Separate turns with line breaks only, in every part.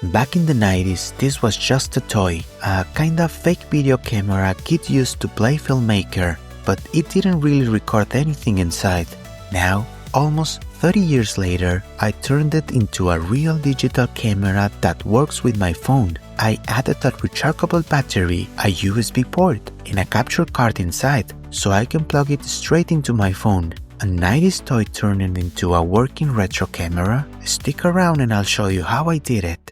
Back in the 90s, this was just a toy, a kind of fake video camera kid used to play filmmaker, but it didn't really record anything inside. Now, almost 30 years later, I turned it into a real digital camera that works with my phone. I added a rechargeable battery, a USB port, and a capture card inside, so I can plug it straight into my phone. A 90s toy turning into a working retro camera? Stick around and I'll show you how I did it.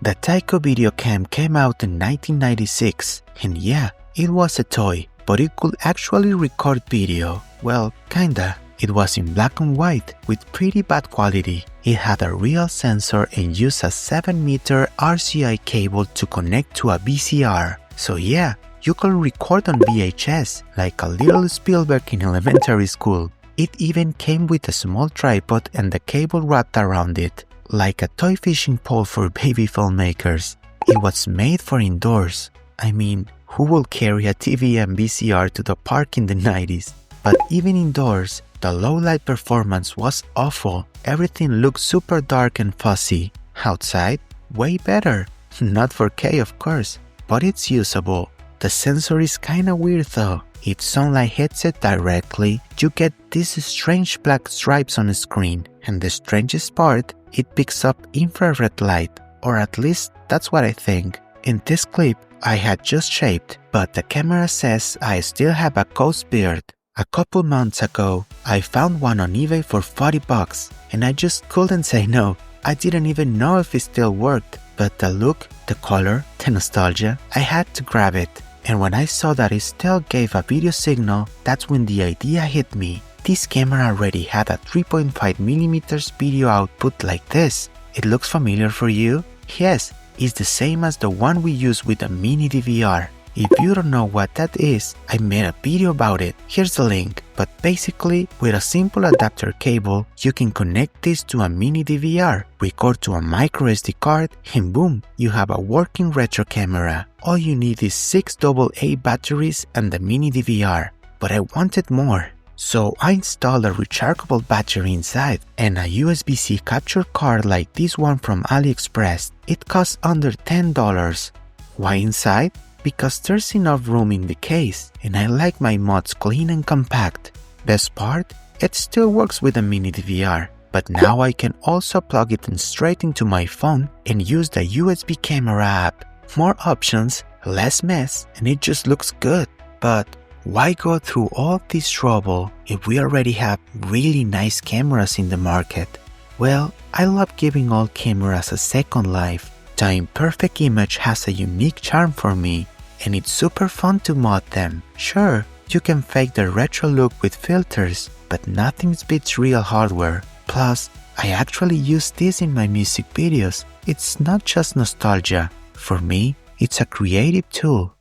The Tyco Video Cam came out in 1996, and yeah, it was a toy, but it could actually record video. Well, kinda. It was in black and white with pretty bad quality. It had a real sensor and used a 7-meter RCI cable to connect to a VCR. So yeah, you could record on VHS like a little Spielberg in elementary school. It even came with a small tripod and the cable wrapped around it, like a toy fishing pole for baby filmmakers. It was made for indoors. I mean, who will carry a TV and VCR to the park in the 90s? But even indoors, the low-light performance was awful. Everything looked super dark and fuzzy. Outside, way better. Not 4K of course, but it's usable. The sensor is kinda weird though. If sunlight hits it directly, you get these strange black stripes on the screen. And the strangest part, it picks up infrared light, or at least that's what I think. In this clip, I had just shaved, but the camera says I still have a ghost beard. A couple months ago, I found one on eBay for $40 and I just couldn't say no. I didn't even know if it still worked, but the look, the color, the nostalgia, I had to grab it. And when I saw that it still gave a video signal, that's when the idea hit me. This camera already had a 3.5mm video output like this. It looks familiar for you? Yes, it's the same as the one we use with a mini DVR. If you don't know what that is, I made a video about it. Here's the link. But basically, with a simple adapter cable, you can connect this to a mini DVR, record to a micro SD card, and boom, you have a working retro camera. All you need is 6 AA batteries and the mini DVR. But I wanted more. So I installed a rechargeable battery inside and a USB-C capture card like this one from AliExpress. It costs under $10. Why inside? Because there's enough room in the case, and I like my mods clean and compact. Best part? It still works with a mini DVR, but now I can also plug it in straight into my phone and use the USB camera app. More options, less mess, and it just looks good. But why go through all this trouble if we already have really nice cameras in the market? Well, I love giving all cameras a second life. The imperfect image has a unique charm for me, and it's super fun to mod them. Sure, you can fake the retro look with filters, but nothing beats real hardware. Plus, I actually use this in my music videos. It's not just nostalgia. For me, it's a creative tool.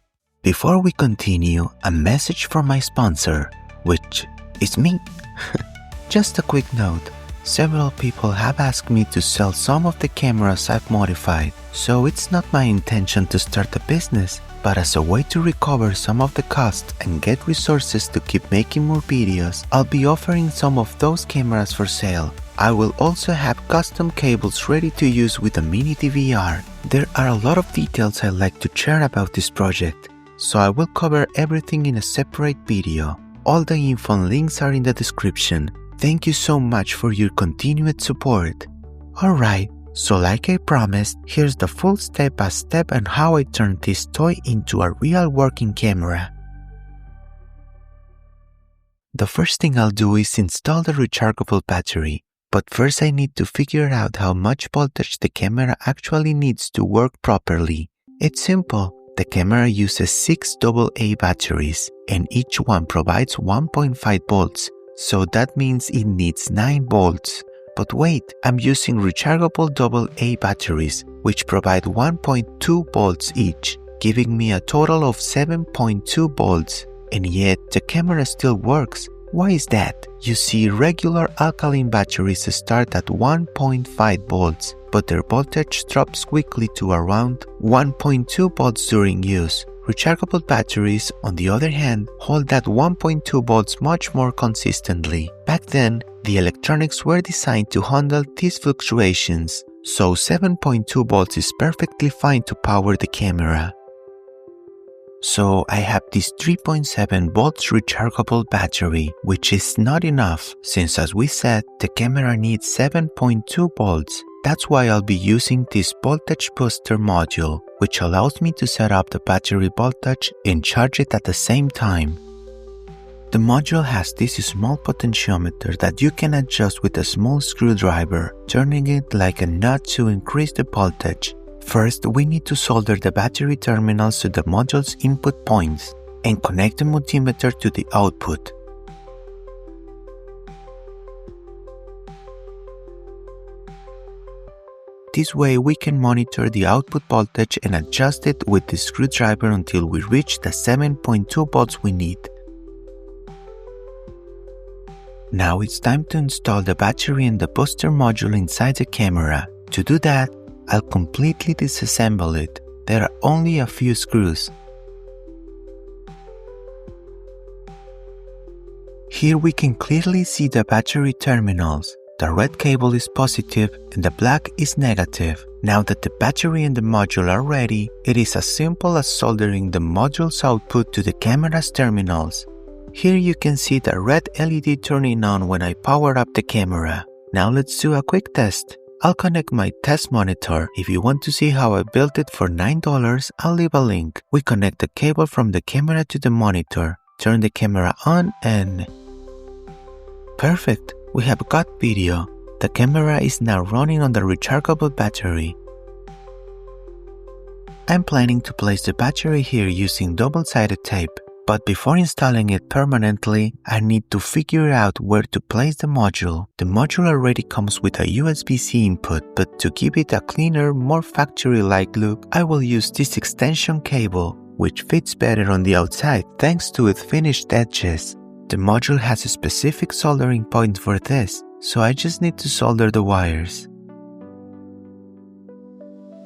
Before we continue, a message from my sponsor, which is me. Just a quick note. Several people have asked me to sell some of the cameras I've modified, so it's not my intention to start a business, but as a way to recover some of the costs and get resources to keep making more videos, I'll be offering some of those cameras for sale. I will also have custom cables ready to use with a mini DVR. There are a lot of details I'd like to share about this project, so I will cover everything in a separate video. All the info and links are in the description. Thank you so much for your continued support. Alright, so like I promised, here's the full step-by-step on how I turned this toy into a real working camera. The first thing I'll do is install the rechargeable battery, but first I need to figure out how much voltage the camera actually needs to work properly. It's simple. The camera uses 6 AA batteries, and each one provides 1.5 volts. So that means it needs 9 volts. But wait, I'm using rechargeable AA batteries, which provide 1.2 volts each, giving me a total of 7.2 volts. And yet, the camera still works. Why is that? You see, regular alkaline batteries start at 1.5 volts, but their voltage drops quickly to around 1.2 volts during use. Rechargeable batteries, on the other hand, hold that 1.2 volts much more consistently. Back then, the electronics were designed to handle these fluctuations, so 7.2 volts is perfectly fine to power the camera. So I have this 3.7 volts rechargeable battery, which is not enough since, as we said, the camera needs 7.2 volts. That's why I'll be using this voltage booster module, which allows me to set up the battery voltage and charge it at the same time. The module has this small potentiometer that you can adjust with a small screwdriver, turning it like a nut to increase the voltage. First, we need to solder the battery terminals to the module's input points and connect the multimeter to the output. This way we can monitor the output voltage and adjust it with the screwdriver until we reach the 7.2 volts we need. Now it's time to install the battery and the booster module inside the camera. To do that, I'll completely disassemble it. There are only a few screws. Here we can clearly see the battery terminals. The red cable is positive and the black is negative. Now that the battery and the module are ready, it is as simple as soldering the module's output to the camera's terminals. Here you can see the red LED turning on when I power up the camera. Now let's do a quick test. I'll connect my test monitor. If you want to see how I built it for $9, I'll leave a link. We connect the cable from the camera to the monitor, turn the camera on and... Perfect! We have got video. The camera is now running on the rechargeable battery. I'm planning to place the battery here using double-sided tape. But before installing it permanently, I need to figure out where to place the module. The module already comes with a USB-C input, but to give it a cleaner, more factory-like look, I will use this extension cable, which fits better on the outside thanks to its finished edges. The module has a specific soldering point for this, so I just need to solder the wires.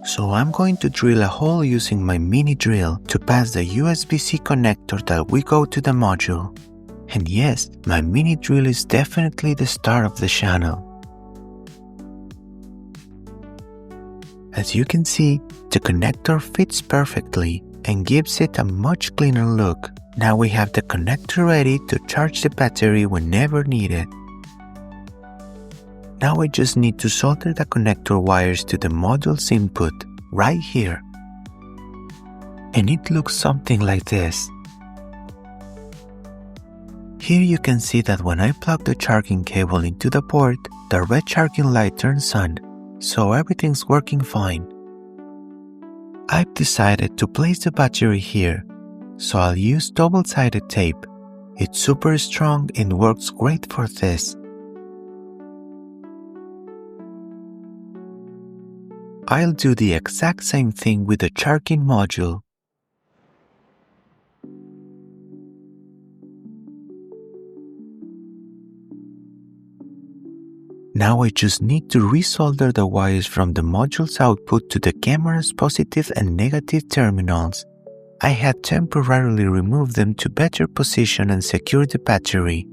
So I'm going to drill a hole using my mini drill to pass the USB-C connector that will go to the module. And yes, my mini drill is definitely the star of the channel. As you can see, the connector fits perfectly and gives it a much cleaner look. Now we have the connector ready to charge the battery whenever needed. Now I just need to solder the connector wires to the module's input, right here. And it looks something like this. Here you can see that when I plug the charging cable into the port, the red charging light turns on, so everything's working fine. I've decided to place the battery here, so I'll use double-sided tape. It's super strong and works great for this. I'll do the exact same thing with the charging module. Now I just need to resolder the wires from the module's output to the camera's positive and negative terminals. I had temporarily removed them to better position and secure the battery.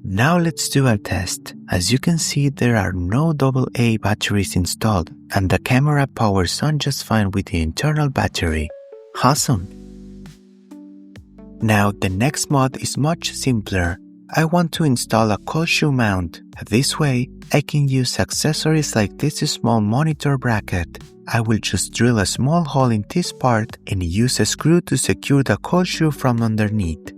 Now let's do a test. As you can see, there are no AA batteries installed, and the camera powers on just fine with the internal battery. Awesome! Now the next mod is much simpler. I want to install a cold shoe mount. This way, I can use accessories like this small monitor bracket. I will just drill a small hole in this part and use a screw to secure the cold shoe from underneath.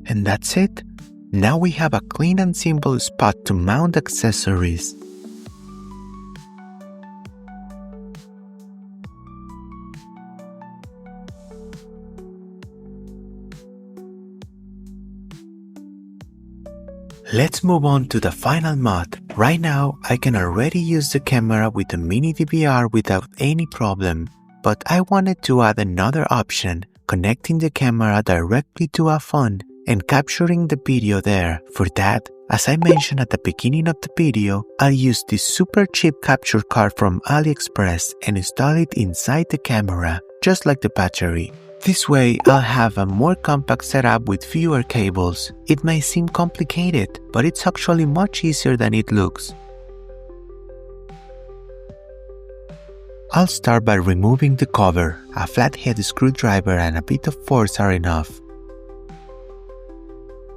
And that's it. Now we have a clean and simple spot to mount accessories. Let's move on to the final mod. Right now, I can already use the camera with the mini DVR without any problem, but I wanted to add another option, connecting the camera directly to a phone and capturing the video there. For that, as I mentioned at the beginning of the video, I'll use this super cheap capture card from AliExpress and install it inside the camera, just like the battery. This way, I'll have a more compact setup with fewer cables. It may seem complicated, but it's actually much easier than it looks. I'll start by removing the cover. A flathead screwdriver and a bit of force are enough.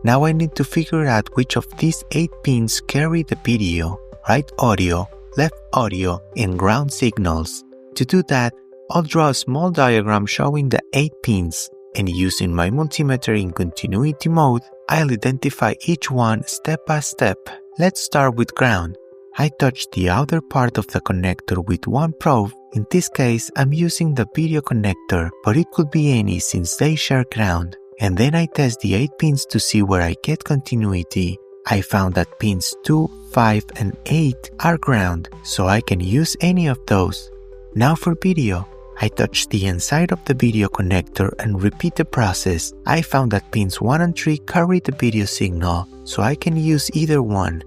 Now I need to figure out which of these 8 pins carry the video, right audio, left audio, and ground signals. To do that, I'll draw a small diagram showing the 8 pins, and using my multimeter in continuity mode, I'll identify each one step by step. Let's start with ground. I touch the outer part of the connector with one probe. In this case, I'm using the video connector, but it could be any since they share ground. And then I test the 8 pins to see where I get continuity. I found that pins 2, 5, and 8 are ground, so I can use any of those. Now for video. I touch the inside of the video connector and repeat the process. I found that pins 1 and 3 carry the video signal, so I can use either one.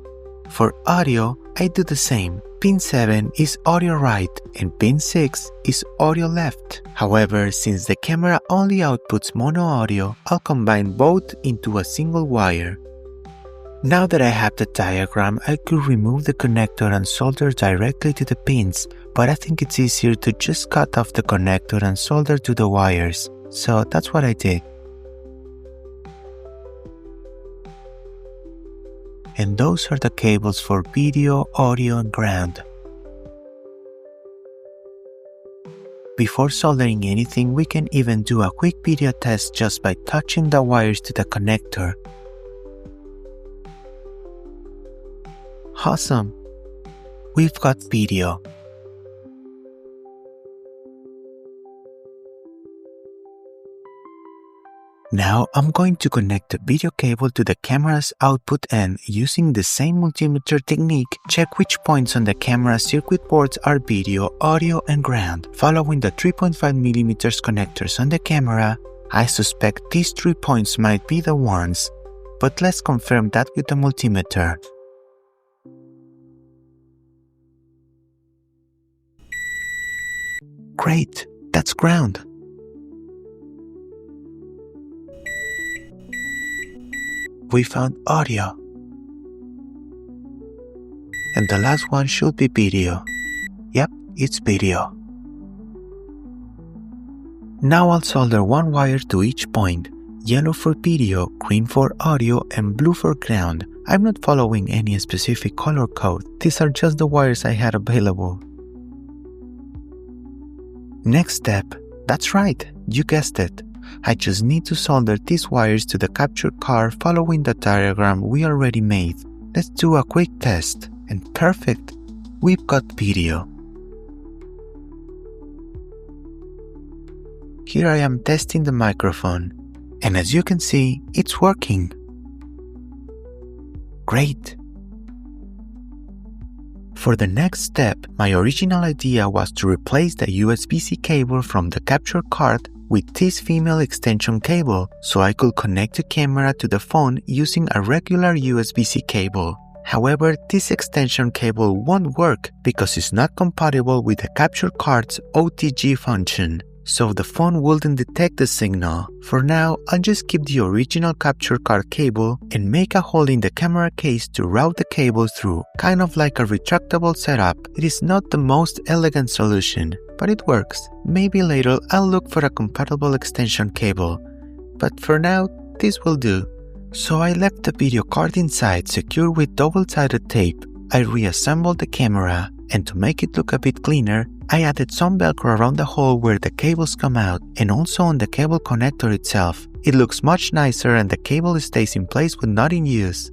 For audio, I do the same. Pin 7 is audio right and pin 6 is audio left. However, since the camera only outputs mono audio, I'll combine both into a single wire. Now that I have the diagram, I could remove the connector and solder directly to the pins, but I think it's easier to just cut off the connector and solder to the wires, so that's what I did. And those are the cables for video, audio, and ground. Before soldering anything, we can even do a quick video test just by touching the wires to the connector. Awesome! We've got video. Now I'm going to connect the video cable to the camera's output end using the same multimeter technique. Check which points on the camera circuit boards are video, audio, and ground. Following the 3.5mm connectors on the camera, I suspect these 3 points might be the ones, but let's confirm that with the multimeter. Great, that's ground. We found audio. And the last one should be video. Yep, it's video. Now I'll solder one wire to each point. Yellow for video, green for audio, and blue for ground. I'm not following any specific color code. These are just the wires I had available. Next step. That's right, you guessed it. I just need to solder these wires to the capture card following the diagram we already made. Let's do a quick test. And perfect! We've got video. Here I am testing the microphone. And as you can see, it's working. Great! For the next step, my original idea was to replace the USB-C cable from the capture card with this female extension cable so I could connect the camera to the phone using a regular USB-C cable. However, this extension cable won't work because it's not compatible with the capture card's OTG function, so the phone wouldn't detect the signal. For now, I'll just keep the original capture card cable and make a hole in the camera case to route the cable through, kind of like a retractable setup. It is not the most elegant solution, but it works. Maybe later I'll look for a compatible extension cable, but for now, this will do. So I left the video card inside secured with double-sided tape. I reassembled the camera, and to make it look a bit cleaner, I added some Velcro around the hole where the cables come out and also on the cable connector itself. It looks much nicer and the cable stays in place when not in use.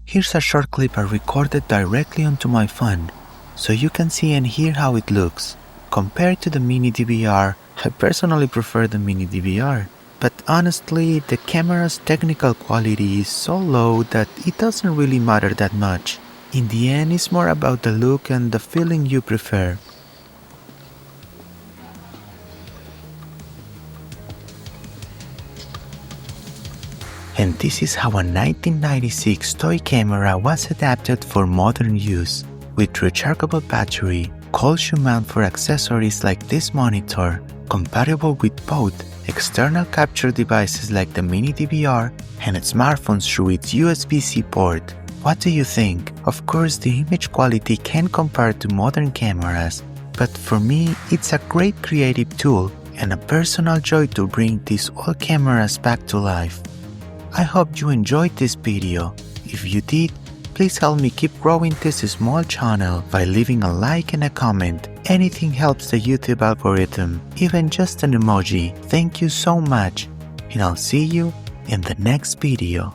Here's a short clip I recorded directly onto my phone, so you can see and hear how it looks. Compared to the mini DVR, I personally prefer the mini DVR, but honestly, the camera's technical quality is so low that it doesn't really matter that much. In the end, it's more about the look and the feeling you prefer. And this is how a 1996 toy camera was adapted for modern use, with rechargeable battery, cold shoe mount for accessories like this monitor, compatible with both external capture devices like the mini DVR and smartphones through its USB-C port. What do you think? Of course, the image quality can't compare to modern cameras, but for me, it's a great creative tool and a personal joy to bring these old cameras back to life. I hope you enjoyed this video. If you did, please help me keep growing this small channel by leaving a like and a comment. Anything helps the YouTube algorithm, even just an emoji. Thank you so much, and I'll see you in the next video.